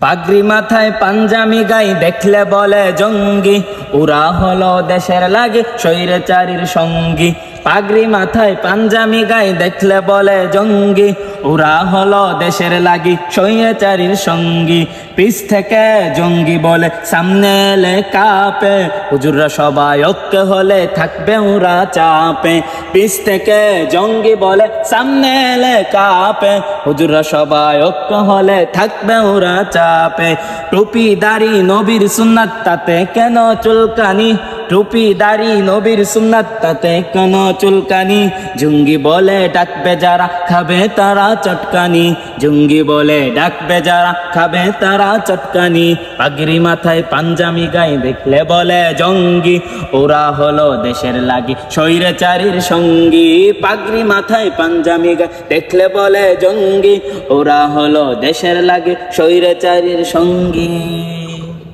পাগড়ি মাথায় পাঞ্জামি গাই দেখলে বলে জঙ্গি, ওরা হলো দেশের লাগে স্বৈরাচারীর সঙ্গী। পাগড়ি মাথায় পাঞ্জামি গাই দেখলে বলে জঙ্গি, ওরা হলো দেশের লাগি স্বৈরাচারীর সঙ্গী। পিছ থেকে জঙ্গি বলে সামনে এলে কাঁপে, হুজুররা সবাই ঐক্য হলে থাকবে ওরা চাপে। পিছ থেকে জঙ্গি বলে সামনে এলে কাঁপে, হুজুররা সবাই ঐক্য হলে থাকবে ওরা চাপে। টুপি দাড়ি নবীর সুন্নাত তাতে কেন চুলকানি, টুপি দাড়ি নবীর সুন্নাত তাতে কেন চুলকানি। জঙ্গি বলে ডাকবে যারা খাবে তারা চটকানি, জঙ্গি বলে ডাকবে যারা খাবে তারা চটকানি। পাগড়ি মাথায় পাঞ্জামি গায়ে দেখলে বলে জঙ্গি, ওরা হলো দেশের লাগি স্বৈরাচারীর সঙ্গী। পাগড়ি মাথায় পাঞ্জামি গায়ে দেখলে বলে জঙ্গি, ওরা হলো দেশের লাগি স্বৈরাচারীর সঙ্গী।